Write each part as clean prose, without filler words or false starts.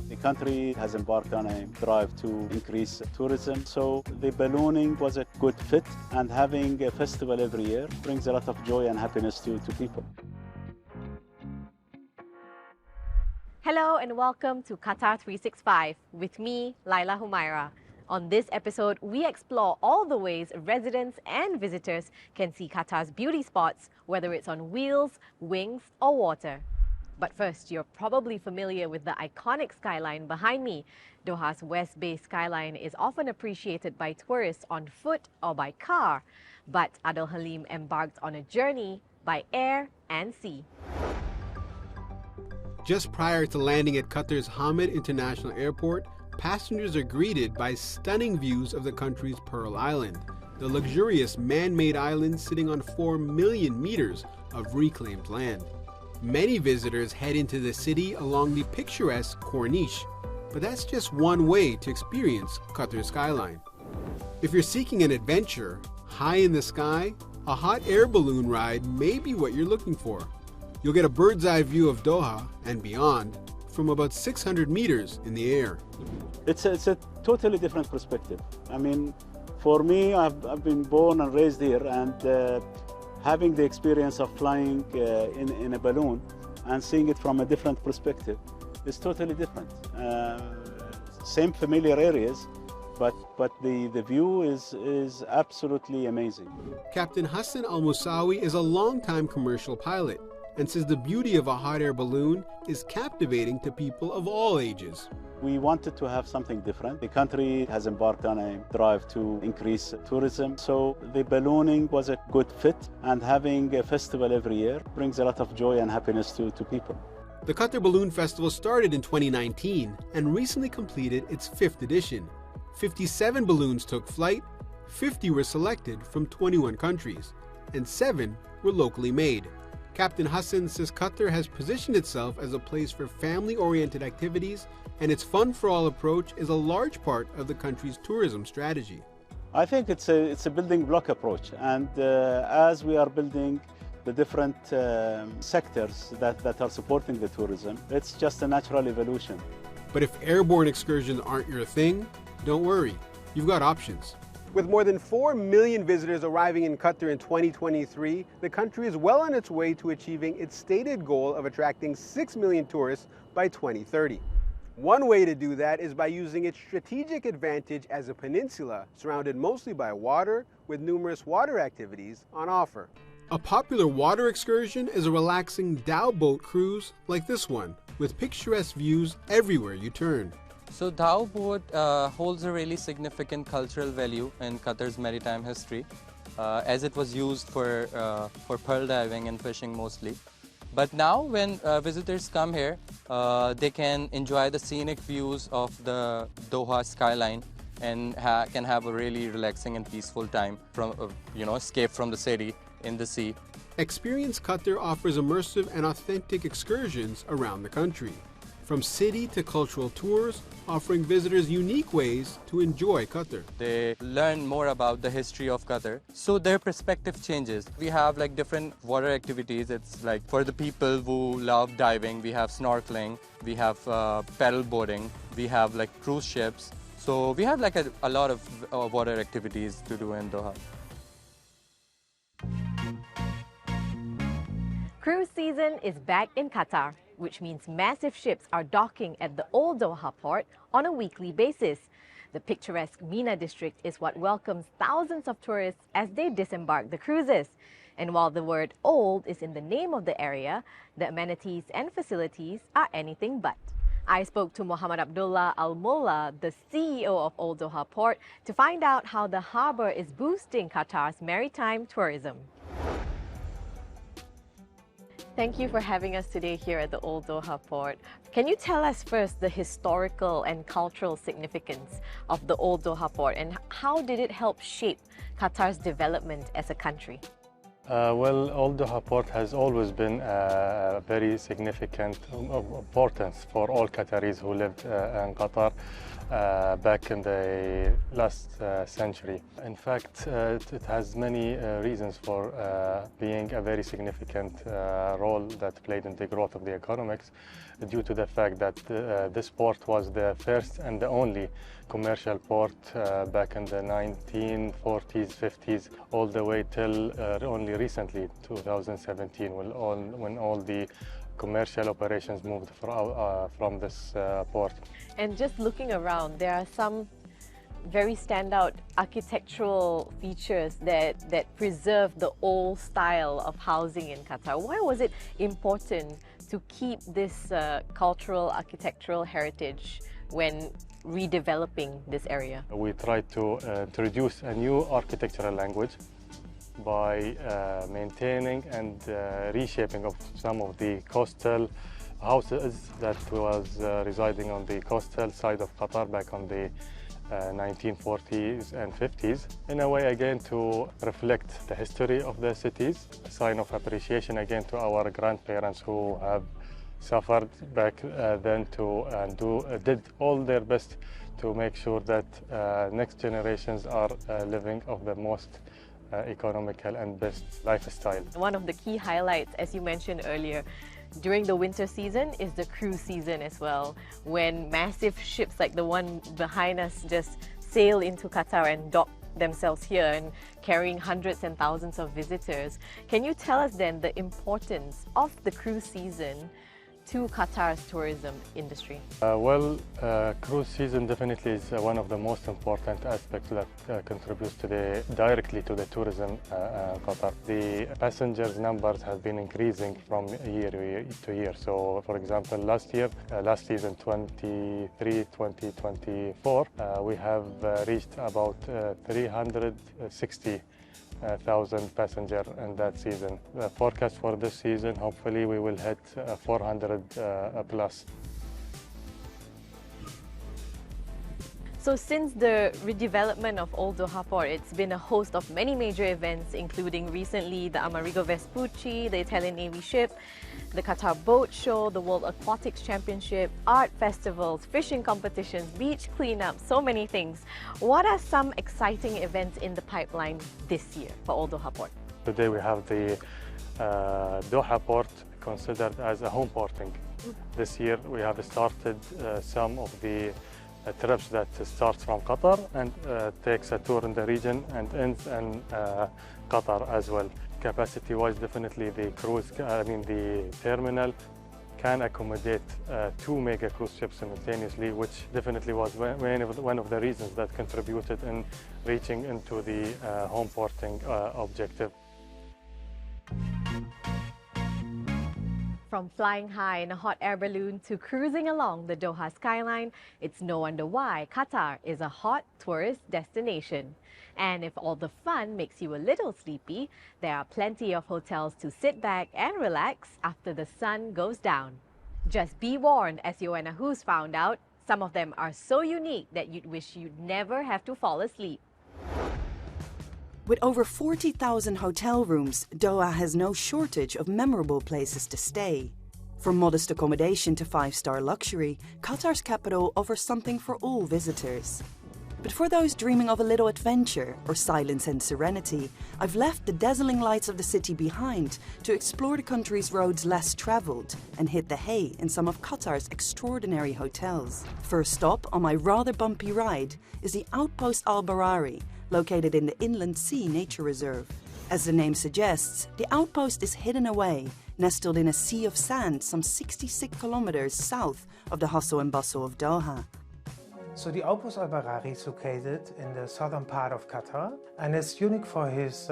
The country has embarked on a drive to increase tourism, so the ballooning was a good fit, and having a festival every year brings a lot of joy and happiness to people. Hello and welcome to Qatar 365 with me, Laila Humaira. On this episode, we explore all the ways residents and visitors can see Qatar's beauty spots, whether it's on wheels, wings, or water. But first, you're probably familiar with the iconic skyline behind me. Doha's West Bay skyline is often appreciated by tourists on foot or by car, but Adel Halim embarked on a journey by air and sea. Just prior to landing at Qatar's Hamid International Airport, passengers are greeted by stunning views of the country's Pearl Island, the luxurious man-made island sitting on 4 million meters of reclaimed land. Many visitors head into the city along the picturesque Corniche, but that's just one way to experience Qatar's skyline. If you're seeking an adventure high in the sky, a hot air balloon ride may be what you're looking for. You'll get a bird's eye view of Doha and beyond from about 600 meters in the air. It's a totally different perspective. I mean, for me, I've been born and raised here, and having the experience of flying in a balloon and seeing it from a different perspective is totally different. Same familiar areas, but the view is absolutely amazing. Captain Hassan Al-Musawi is a longtime commercial pilot and says the beauty of a hot air balloon is captivating to people of all ages. We wanted to have something different. The country has embarked on a drive to increase tourism, so the ballooning was a good fit, and having a festival every year brings a lot of joy and happiness to people. The Qatar Balloon Festival started in 2019 and recently completed its 5th edition. 57 balloons took flight, 50 were selected from 21 countries, and 7 were locally made. Captain Hassan says Qatar has positioned itself as a place for family-oriented activities, and its fun-for-all approach is a large part of the country's tourism strategy. I think it's a building block approach, and as we are building the different sectors that are supporting the tourism, it's just a natural evolution. But if airborne excursions aren't your thing, don't worry, you've got options. With more than 4 million visitors arriving in Qatar in 2023, the country is well on its way to achieving its stated goal of attracting 6 million tourists by 2030. One way to do that is by using its strategic advantage as a peninsula surrounded mostly by water, with numerous water activities on offer. A popular water excursion is a relaxing dhow boat cruise like this one, with picturesque views everywhere you turn. So Doha Port holds a really significant cultural value in Qatar's maritime history, as it was used for pearl diving and fishing mostly. But now when visitors come here, they can enjoy the scenic views of the Doha skyline and can have a really relaxing and peaceful time from, escape from the city in the sea. Experience Qatar offers immersive and authentic excursions around the country, from city to cultural tours, offering visitors unique ways to enjoy Qatar. They learn more about the history of Qatar, so their perspective changes. We have like different water activities. It's like for the people who love diving, we have snorkeling, we have paddle boarding, we have like cruise ships. So we have like a lot of water activities to do in Doha. Cruise season is back in Qatar, which means massive ships are docking at the old Doha Port on a weekly basis. The picturesque Meenah district is what welcomes thousands of tourists as they disembark the cruises. And while the word old is in the name of the area, the amenities and facilities are anything but. I spoke to Muhammad Abdullah Al-Mullah, the CEO of Old Doha Port, to find out how the harbour is boosting Qatar's maritime tourism. Thank you for having us today here at the Old Doha Port. Can you tell us first the historical and cultural significance of the Old Doha Port, and how did it help shape Qatar's development as a country? Well, Old Doha Port has always been a very significant importance for all Qataris who lived in Qatar back in the last century. In fact, it has many reasons for being a very significant role that played in the growth of the economics. due to the fact that this port was the first and the only commercial port back in the 1940s, 50s, all the way till only recently, 2017, when all the commercial operations moved from this port. And just looking around, there are some very standout architectural features that preserve the old style of housing in Qatar. Why was it important to keep this cultural architectural heritage when redeveloping this area? We tried to introduce a new architectural language by maintaining and reshaping of some of the coastal houses that was residing on the coastal side of Qatar back on the 1940s and 50s, in a way again to reflect the history of the cities, a sign of appreciation again to our grandparents who have suffered back then did all their best to make sure that next generations are living of the most economical and best lifestyle. One of the key highlights, as you mentioned earlier, during the winter season is the cruise season as well, when massive ships like the one behind us just sail into Qatar and dock themselves here and carrying hundreds and thousands of visitors. Can you tell us then the importance of the cruise season to Qatar's tourism industry? Cruise season definitely is one of the most important aspects that contributes directly to the tourism Qatar. The passengers numbers have been increasing from year to year. So, for example, last season 2023-2024, we have reached about 360,000 passengers in that season. The forecast for this season, hopefully we will hit 400 plus. So since the redevelopment of Old Doha Port, it's been a host of many major events, including recently the Amerigo Vespucci, the Italian Navy ship, the Qatar Boat Show, the World Aquatics Championship, art festivals, fishing competitions, beach cleanup, so many things. What are some exciting events in the pipeline this year for Old Doha Port? Today we have the Doha Port considered as a home porting. This year we have started some of the trips that starts from Qatar and takes a tour in the region and ends in Qatar as well. Capacity-wise, definitely the the terminal can accommodate 2 mega cruise ships simultaneously, which definitely was one of the reasons that contributed in reaching into the home porting objective. From flying high in a hot air balloon to cruising along the Doha skyline, it's no wonder why Qatar is a hot tourist destination. And if all the fun makes you a little sleepy, there are plenty of hotels to sit back and relax after the sun goes down. Just be warned, as Joanna Hoos found out, some of them are so unique that you'd wish you'd never have to fall asleep. With over 40,000 hotel rooms, Doha has no shortage of memorable places to stay. From modest accommodation to 5-star luxury, Qatar's capital offers something for all visitors. But for those dreaming of a little adventure or silence and serenity, I've left the dazzling lights of the city behind to explore the country's roads less traveled and hit the hay in some of Qatar's extraordinary hotels. First stop on my rather bumpy ride is the Outpost Al Barari, located in the Inland Sea Nature Reserve. As the name suggests, the outpost is hidden away, nestled in a sea of sand some 66 kilometers south of the hustle and bustle of Doha. So the Outpost Al Barari is located in the southern part of Qatar, and it's unique for his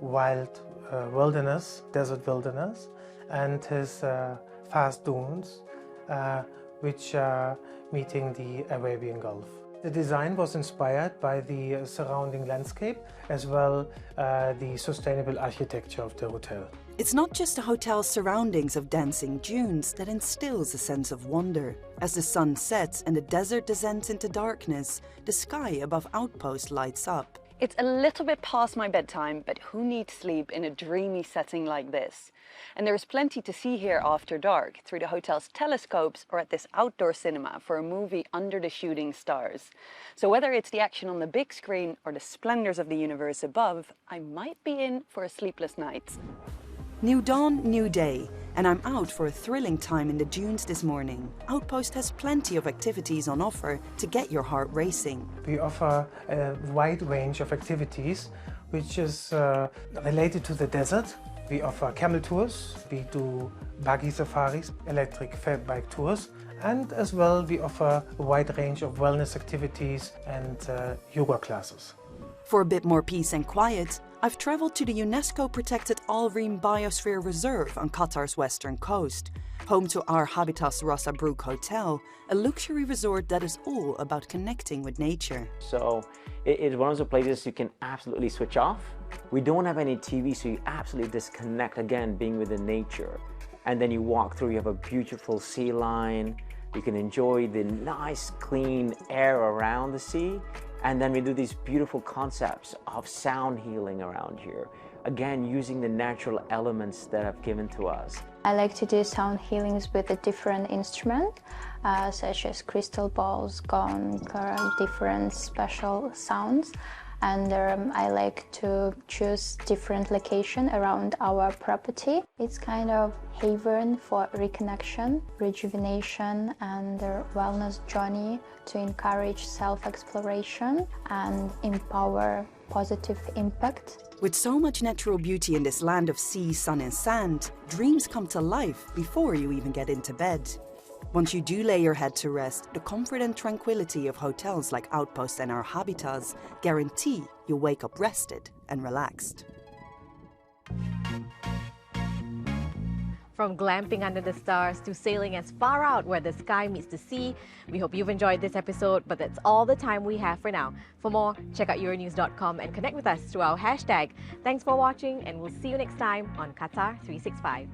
wild wilderness, desert wilderness, and his vast dunes, which are meeting the Arabian Gulf. The design was inspired by the surrounding landscape as well the sustainable architecture of the hotel. It's not just the hotel's surroundings of dancing dunes that instills a sense of wonder. As the sun sets and the desert descends into darkness, the sky above Outpost lights up. It's a little bit past my bedtime, but who needs sleep in a dreamy setting like this? And there's plenty to see here after dark, through the hotel's telescopes or at this outdoor cinema for a movie under the shooting stars. So whether it's the action on the big screen or the splendors of the universe above, I might be in for a sleepless night. New dawn, new day, and I'm out for a thrilling time in the dunes this morning. Outpost has plenty of activities on offer to get your heart racing. We offer a wide range of activities which is related to the desert. We offer camel tours, we do buggy safaris, electric fed bike tours, and as well we offer a wide range of wellness activities and yoga classes. For a bit more peace and quiet, I've travelled to the UNESCO-protected Al Reem Biosphere Reserve on Qatar's western coast, home to our Habitas Ras Brook Hotel, a luxury resort that is all about connecting with nature. So it's one of the places you can absolutely switch off. We don't have any TV, so you absolutely disconnect, again, being with the nature. And then you walk through, you have a beautiful sea line, you can enjoy the nice, clean air around the sea. And then we do these beautiful concepts of sound healing around here. Again, using the natural elements that have given to us. I like to do sound healings with a different instrument, such as crystal balls, gong, different special sounds. And I like to choose different location around our property. It's kind of haven for reconnection, rejuvenation, and a wellness journey to encourage self-exploration and empower positive impact. With so much natural beauty in this land of sea, sun and sand, dreams come to life before you even get into bed. Once you do lay your head to rest, the comfort and tranquility of hotels like Outpost and our Habitats guarantee you'll wake up rested and relaxed. From glamping under the stars to sailing as far out where the sky meets the sea, we hope you've enjoyed this episode, but that's all the time we have for now. For more, check out Euronews.com and connect with us through our hashtag. Thanks for watching, and we'll see you next time on Qatar 365.